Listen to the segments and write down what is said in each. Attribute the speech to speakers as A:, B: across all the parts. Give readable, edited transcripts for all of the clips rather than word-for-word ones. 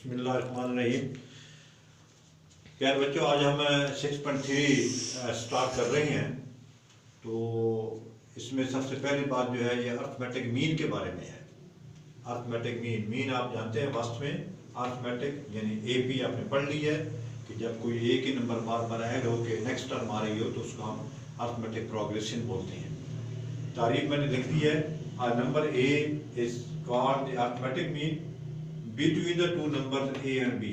A: बिस्मिल्लाहिर्रहमानिर्रहीम। खैर बच्चों, आज हम 6.3 स्टार्ट कर रहे हैं। तो इसमें सबसे पहली बात जो है ये अर्थमेटिक मीन के बारे में है। अर्थमेटिक मीन आप जानते हैं। वास्तव में अर्थमेटिक यानी एपी आपने पढ़ ली है कि जब कोई एक ही नंबर बार बार ऐड होकर नेक्स्ट टर्म आ रही हो तो उसको हम अर्थमेटिक प्रोग्रेशन बोलते हैं। तारीफ मैंने लिख दी है। Number A is called the arithmetic mean between the two numbers A and B.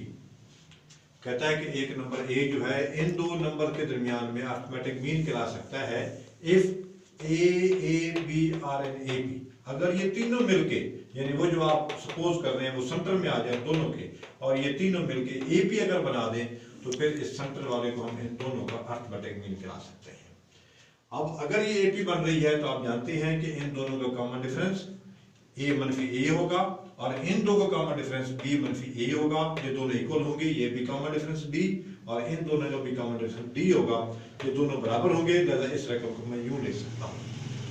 A: कहता है कि एक नंबर ए जो है इन दो नंबर के दरमियान में अर्थमेटिक मीन कहला सकता है if A B are in A B. अगर ये तीनों मिलके, यानी वो जो आप सपोज कर रहे हैं वो सेंटर में आ जाए दोनों के, और ये तीनों मिलके ए पी अगर बना दें तो फिर इस सेंटर वाले को हम इन दोनों का अर्थमेटिक मीन कहला सकते हैं। अब अगर ये ए पी बन रही है तो आप जानते हैं कि इन दोनों का कॉमन डिफरेंस ए मनफी ए होगा और इन दो का कॉमन डिफरेंस बी मनफी ए होगा। ये दोनों इक्वल होंगे, ये भी कॉमन डिफरेंस डी और इन दोनों का भी कॉमन डिफरेंस डी होगा। ये दोनों बराबर होंगे। लिहाजा इस रकम को मैं यूं लिख सकता हूँ।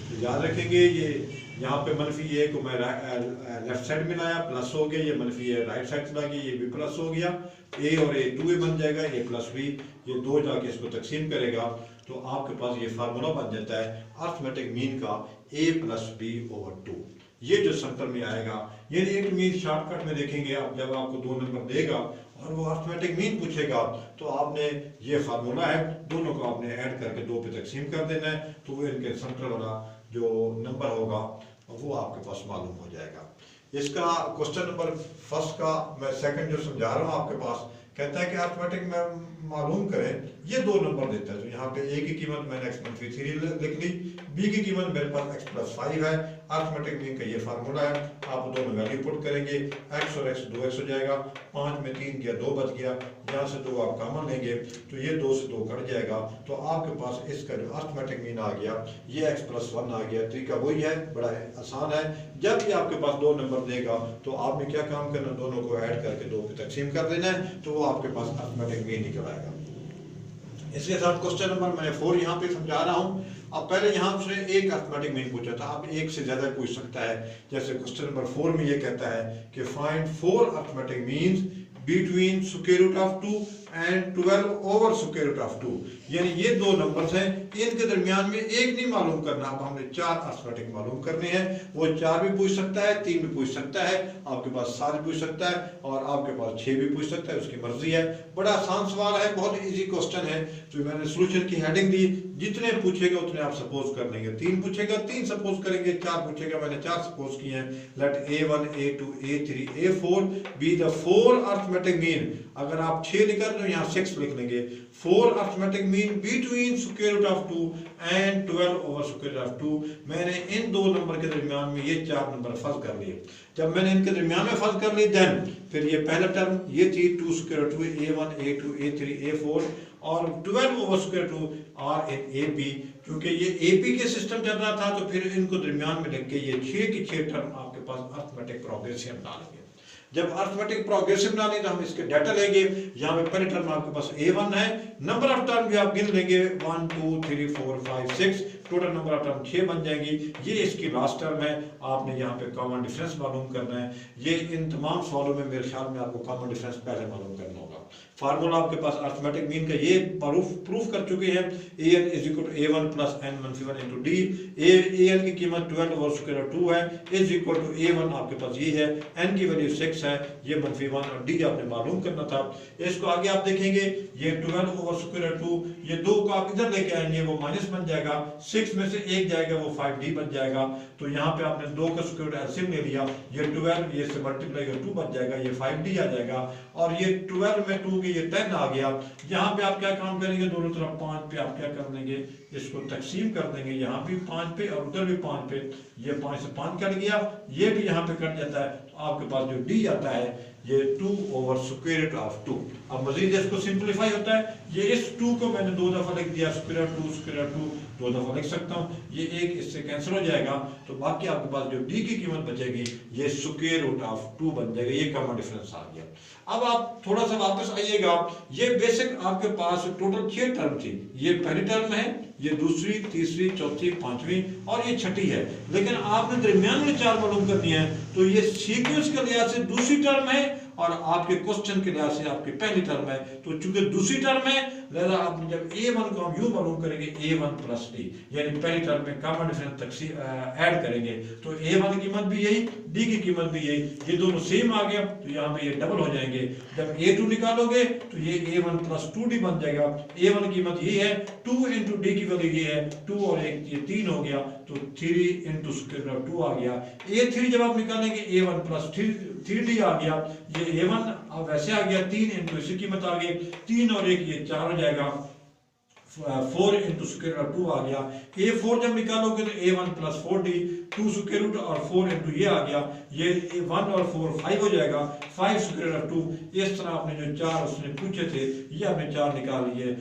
A: तो याद रखेंगे ये यहाँ पे मनफी ए को मैं लेफ्ट साइड में लाया, प्लस हो गया। ये मनफी ए राइट साइड चला गया, ये भी प्लस हो गया। ए और ए 2a बन जाएगा, ए प्लस बी। ये दो जाके इसको तकसीम करेगा तो आपके पास ये फार्मूला बन जाता है अर्थमेटिक मीन का a प्लस बी ओवर 2। ये जो सेंटर में आएगा, यानी एक मीन शॉर्टकट में देखेंगे आप, जब आपको दो नंबर देगा और वो अर्थमेटिक मीन पूछेगा तो आपने ये फार्मूला है, दोनों को आपने ऐड करके दो पे तकसीम कर देना है। तो वो इनके सेंटर वाला जो नंबर होगा वो आपके पास मालूम हो जाएगा। इसका क्वेश्चन नंबर फर्स्ट का मैं सेकंड जो समझा रहा हूँ आपके पास, कहता है कि अर्थमेटिक में मालूम करें। ये दो नंबर देता है तो यहाँ पे ए की कीमत मैंने x मनफी 3 लिख ली, बी की कीमत मेरे पास x प्लस 5 है। अर्थमेटिक मीन का ये फार्मूला है। आप दोनों वैल्यू पुट करेंगे, x और x 2x हो जाएगा, 5 में 3 गया 2 बच गया, यहाँ से 2 आप कॉमन लेंगे तो ये 2 से 2 कट जाएगा। तो आपके पास इसका जो अर्थमेटिक मीन आ गया ये x प्लस 1 आ गया। तरीका वही है, बड़ा आसान है। जब भी आपके पास दो नंबर देगा तो आपने क्या काम करना, दोनों को ऐड करके दो पे तकसीम कर देना है तो वो आपके पास अर्थमेटिक मीन निकल आएगा। इसके साथ क्वेश्चन नंबर मैं 4 यहाँ पे समझा रहा हूँ। अब पहले यहाँ से एक अर्थमेटिक मीन पूछा था, अब एक से ज्यादा पूछ सकता है। जैसे क्वेश्चन नंबर 4 में ये कहता है कि find 4 arithmetic means between square root of 2 and 12 over square root of 2। यानी ये दो नंबर्स हैं, इनके दरमियान में एक नहीं मालूम करना। अब हमने 4 अर्थमेटिक मालूम करने हैं। वो 4 भी पूछ सकता है, 3 भी पूछ सकता है, आपके पास 7 भी पूछ सकता है और आपके पास 6 भी पूछ सकता है, उसकी मर्जी है। बड़ा आसान सवाल है, बहुत इजी क्वेश्चन है। तो मैंने सोल्यूशन की हेडिंग दी, जितने पूछेगा उतने आप सपोज कर लेंगे। 3 पूछेगा 3 सपोज करेंगे, 4 पूछेगा मैंने 4 सपोज किए हैं। Let A1 A2 A3 A4 be the 4 arithmetic mean. अगर आप 6 लिखा तो यहाँ 6 लिख लेंगे। 4 arithmetic mean between square root of 2 and 12 over square root of 2। मैंने इन दो नंबर के दरमियान में ये 4 नंबर फर्ज कर लिए। जब मैंने इनके दरमियान में फर्ज कर ली देन फिर ये पहला टर्म ये थी 2 square root 2 A1 A2 A3 A4 और 12 over square 2 are in AP। क्योंकि ये AP के सिस्टम चल रहा था तो फिर इनको दरमियान में लेके ये 6 की 6 टर्म आपके पास अर्थमेटिक प्रोग्रेशन डालेंगे। जब अर्थमेटिक प्रोग्रेसिव डालेंगे तो हम इसके डाटा लेंगे। यहाँ पे पहले टर्म आपके पास A1 है, नंबर ऑफ टर्म भी आप गिन लेंगे 1 2 3 4 5 6, टोटल नंबर ऑफ टर्म 6 बन जाएंगी। ये इसकी लास्ट टर्म है। आपने यहाँ पे कॉमन डिफरेंस मालूम करना है। ये इन तमाम सवालों में मेरे ख्याल में आपको कॉमन डिफरेंस पहले मालूम करना होगा। फार्मूला आपके पास अर्थमेटिक मीन का ये प्रूफ कर चुके हैं। an is equal to A1 plus n मनफी 1 इंटू डी। an की कीमत 12 ओवर स्क्वायर रूट 2 है, इज इक्वल टू A1 आपके पास ये है, n की वैल्यू 6 है, ये मनफी 1 और d आपने मालूम करना था। इसको आगे आप देखेंगे ये 12 ओवर स्क्वायर रूट 2, ये 2 को आप इधर लेके आएंगे वो माइनस बन जाएगा, 6 में से 1 जाएगा वो 5d बन जाएगा। तो यहाँ पे आपने 2 का स्क्वायर रूट एलसीएम ले लिया, ये 12 ये से मल्टीप्लाई कर 2 बन जाएगा, ये 5d आ जाएगा और ये 12 में 2 ये 10 आ गया। यहाँ पे आप क्या काम करेंगे, दोनों तरफ 5 पे आप क्या कर देंगे, इसको तकसीम कर देंगे। यहाँ भी 5 पे और उधर भी 5 पे, ये 5 से 5 कट गया, ये भी यहाँ पे कट जाता है। तो आपके पास जो d आता है ये 2 ओवर स्क्वायर रूट ऑफ 2। अब मजीद इसको सिंपलीफाई होता है, ये इस 2 को मैंने 2 दफा लिख दिया, स्क्वायर रूट 2 2 दफा लिख सकता हूँ, ये एक इससे कैंसिल हो जाएगा। तो बाकी आपके पास जो d की कीमत बचेगी ये स्क्वायर रूट ऑफ 2 बन जाएगा। ये कॉमन डिफरेंस आ गया। अब आप थोड़ा सा वापस आइएगा, ये बेसिक आपके पास टोटल 6 टर्म थी। ये पहली टर्म है, ये दूसरी, तीसरी, चौथी, पांचवी और ये छठी है। लेकिन आपने दरमियान में 4 मालूम करनी है तो ये सीक्वेंस के लिहाज से दूसरी टर्म है और आपके क्वेश्चन के लिहाज से आपकी पहली टर्म है, तो चूंकि दूसरी टर्म है लिहाजा आप जब a1 को हम यूं मालूम करेंगे a1 प्लस d, यानी पहली टर्म में कॉमन डिफरेंस तक ऐड करेंगे तो a1 की कीमत भी यही, d की कीमत भी यही, ये दोनों सेम आ गया तो यहाँ पे ये डबल हो जाएंगे। जब a2 निकालोगे तो ये a1 प्लस 2d बन जाएगा। a1 की कीमत ये है, 2 इंटू डी की वैल्यू ये है, 2 और 1 ये 3 हो गया तो 3 इंटू स्क्वायर रूट 2 आ गया। a3 जब आप निकालेंगे a1 प्लस 3d आ गया, ये a1 अब वैसे आ गया 3 इंटू इसकी कीमत आ गई 3 और 1 ये 4 हो जाएगा, 4 इंटू स्क्वायर रूट 2 आ गया। a4 जब निकालोगे तो a1 plus 4d 2 square root और 4 इंटू ये आ गया, ये 1 और 4 5 हो जाएगा, 5 स्क्वायर रूट 2। इस तरह आपने जो 4 उसने पूछे थे ये आपने 4 निकाल लिए,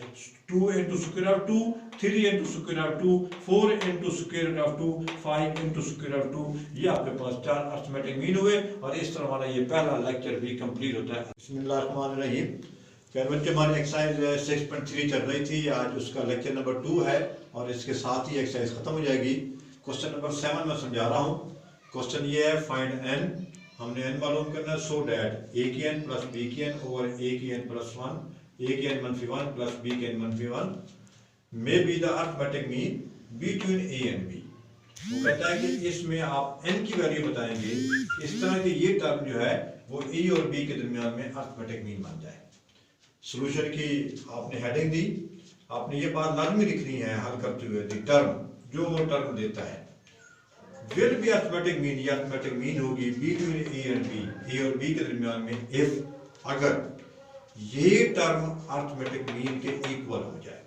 A: 2 into square root 2, 3 into square root 2, 4 into square root 2, 5 into square root 2। ये आपके पास 4 अरिथमेटिक मीन हुए और इस तरह हमारा ये पहला लेक्चर भी कंप्लीट होता है। बिस्मिल्लाहिर्रहमानिर्रहीम। प्यारे बच्चे, हमारी एक्सरसाइज 6.3 चल रही थी, आज उसका लेक्चर नंबर 2 है और इसके साथ ही एक्सरसाइज खत्म हो जाएगी। क्वेश्चन नंबर 7 में समझा रहा हूँ। क्वेश्चन ये है, फाइंड n, हमने n मालूम करना है सो डैट a की n प्लस b की n ओवर a की n प्लस 1, a की n -1 प्लस b की n -1 may be the arithmetic mean between a and b। वो कहता है कि इसमें आप n की वैल्यू बताएंगे इस तरह की ये टर्म जो है वो a और b के दरमियान में अरिथमेटिक मीन बन जाए। सॉल्यूशन की आपने हेडिंग दी, आपने ये बात लाजमी लिखनी है हल करते हुए, दी टर्म जो वो टर्म देता है विल बी अरिथमेटिक मीन, ये अरिथमेटिक मीन होगी between a and b, a और b के दरमियान में, इफ अगर ये टर्म अरिथमेटिक मीन के इक्वल हो जाए।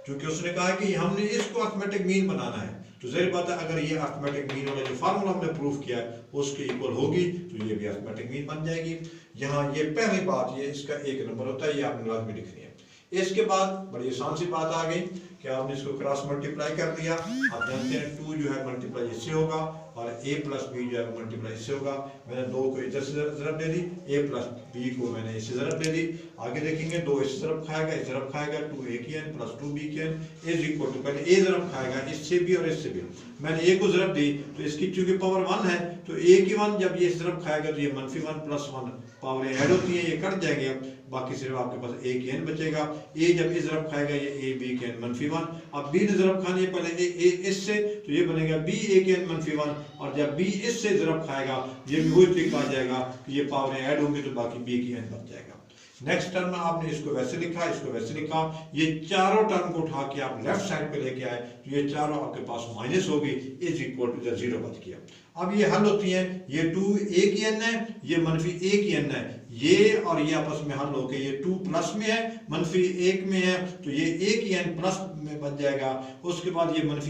A: क्योंकि उसने कहा है कि हमने इसको अरिथमेटिक मीन बनाना है, तो ज़ाहिर बात है अगर ये अरिथमेटिक मीन वाला जो फार्मूला हमने प्रूफ किया है उसके इक्वल होगी तो ये भी अरिथमेटिक मीन बन जाएगी। यहाँ ये पहली बात, ये इसका 1 नंबर होता है, ये आपने लाजमी लिखनी है। इसके बाद बड़ी आसान सी बात आ गई कि आपने इसको क्रॉस मल्टीप्लाई कर दिया। आप जानते हैं 2 जो है मल्टीप्लाई इससे होगा और a प्लस बी जो है मल्टीप्लाई इससे होगा। मैंने 2 को इधर से ज़रब दे दी, a प्लस बी को मैंने इससे ज़रब दे दी। आगे देखेंगे 2 इस तरफ खाएगा, इस तरफ खाएगा, 2a की n प्लस 2b की n इज इक्वल टू, पहले a ज़रब खाएगा इससे भी और इससे भी। मैंने a को ज़रब दी तो इसकी चूंकि पावर 1 है तो a की 1 जब ये इस तरफ खाएगा तो ये -1 प्लस 1 पावरें ऐड होती हैं, ये कट जाएंगे, बाकी सिर्फ आपके पास a की n बचेगा। a जब इस तरफ खाएगा ये a b की n -1, अब b ने ज़रब खानी है पहले a इससे तो ये बनेगा b a की n -1, और जब b इससे ज़रब खाएगा ये भी वही तरीका आ जाएगा कि ये पावरें ऐड होंगी तो बाकी b की n बच जाएगा। नेक्स्ट टर्म में आपने इसको वैसे लिखा, इसको वैसे लिखा, ये चारों टर्म को उठा के आप लेफ्ट साइड पे लेके आए तो ये चारों आपके पास माइनस होगी, इज इक्वल टू 0 बच गया। अब ये हल होती है, ये 2a की n है, ये -a की n है, ये और ये आपस में हल होके ये 2 प्लस में है, -1 में है तो ये a की n प्लस में बन जाएगा। उसके बाद ये -ab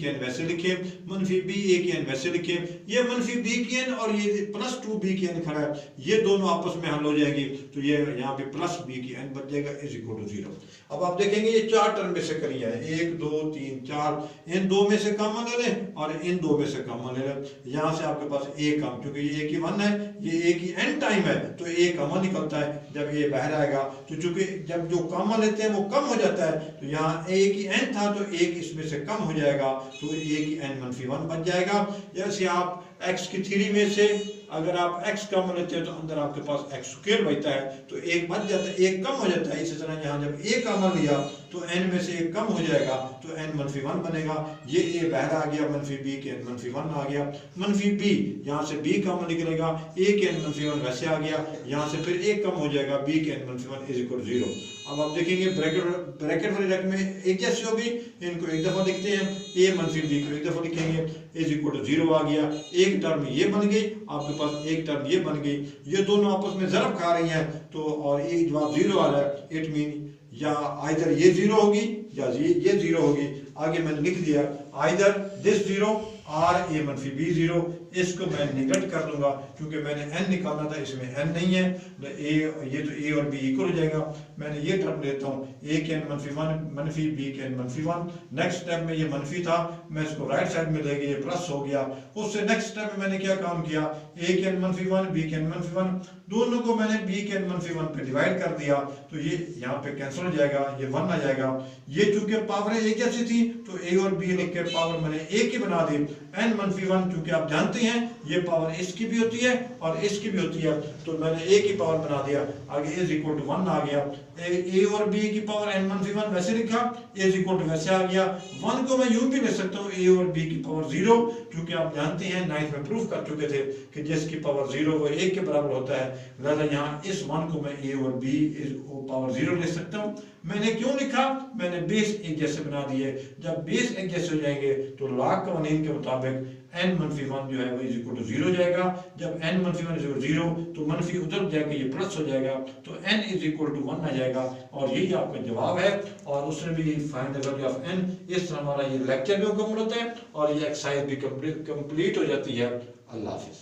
A: की n वैसे लिखे, -ba की n वैसे लिखे, ये -b की n और ये +2b की n खड़ा है, ये दोनों आपस में हल हो जाएंगी तो ये यहाँ पे +b की n बच जाएगा, इज इक्वल टू 0। अब आप देखेंगे ये 4 टर्म में से करिए, 1 2 3 4, इन 2 में से कॉमन ले लें और इन 2 में से कॉमन ले लें। यहाँ से आपके पास a कम, क्योंकि ये a की 1 है, ये a की n टाइम है तो a कॉमन निकलता है। जब ये बाहर आएगा तो चूंकि जब जो कॉमन लेते हैं वो कम हो जाता है तो यहाँ a की n था तो 1 इसमें से कम हो जाएगा तो a की n -1 बन जाएगा। जैसे आप x की 3 में से अगर आप x कम लेते हैं तो अंदर आपके पास x स्क्वायर बचता है तो 1 बच जाता है, 1 कम हो जाता है। इसी तरह यहाँ जब a कॉमन लिया तो n में से 1 कम हो जाएगा तो n -1 बनेगा। ये a बाहर आ गया, -b के n -1 आ गया, -b यहाँ से b कॉमन निकलेगा, a के n -1 वैसे आ गया, यहाँ से फिर 1 कम हो जाएगा, b के n -1 इज इक्वल 0। अब आप देखेंगे ब्रैकेट वाली रकमें एक जैसी होगी, इनको एक दफ़ा लिखते हैं, a -b को एक दफ़ा लिखेंगे, इज इक्वल टू 0 आ गया। एक टर्म ये बन गई, आपके पास एक टर्म ये बन गई, ये दोनों आपस में ज़रब खा रही हैं तो और एक जवाब 0 आ रहा है। इट मीन या आइदर ये 0 होगी या ये 0 होगी। आगे मैंने लिख दिया आइदर दिस 0 और a -b 0, इसको मैं निगलेक्ट कर दूंगा क्योंकि मैंने n निकालना था, इसमें n नहीं है, ये तो a और b इक्वल हो जाएगा। मैंने ये टर्म लेता हूँ, a के n -1 -b के n -1। नेक्स्ट स्टेप में ये मनफी था, मैं इसको राइट साइड में ले गया, ये प्लस हो गया। उससे नेक्स्ट स्टेप में मैंने क्या काम किया, ए के n-1 बी के n-1, दोनों को मैंने b के n-1 पे डिवाइड कर दिया तो ये यहाँ पे कैंसिल हो जाएगा, ये 1 आ जाएगा। ये चूंकि पावर एक जैसी थी तो a और b लिख के पावर मैंने एक ही बना दी। n-1 चूंकि आप जानते हैं ये पावर इसकी भी होती है और इसकी भी होती है तो मैंने एक ही पावर बना दिया। आगे a इक्वल टू 1 आ गया। a और b की पावर n-1 वैसे लिखा, a इक्वल टू वैसे आ गया। 1 को मैं यूं भी लिख सकता हूँ a और b की पावर 0, क्योंकि आप जानते हैं 9th में प्रूफ कर चुके थे कि जिसकी पावर 0 वो 1 के बराबर होता है। लिहाजा यहाँ इस 1 को मैं a और b पावर 0 लिख सकता हूँ। मैंने क्यों लिखा, मैंने बेस एक जैसे बना दिए। जब बेस एक जैसे हो जाएंगे तो लॉग कवानीन के मुताबिक n-1 जो है वो इज इक्वल टू 0 हो जाएगा। जब n-1 इज इक्वल टू 0 तो मनफी उधर जाके ये प्लस हो जाएगा तो n इज इक्वल टू 1 आ जाएगा और यही आपका जवाब है। और उसने भी find the value of n। इस तरह हमारा ये लेक्चर भी मुकम्मल होता है और ये एक्सरसाइज भी कंप्लीट हो जाती है। अल्लाह हाफिज़।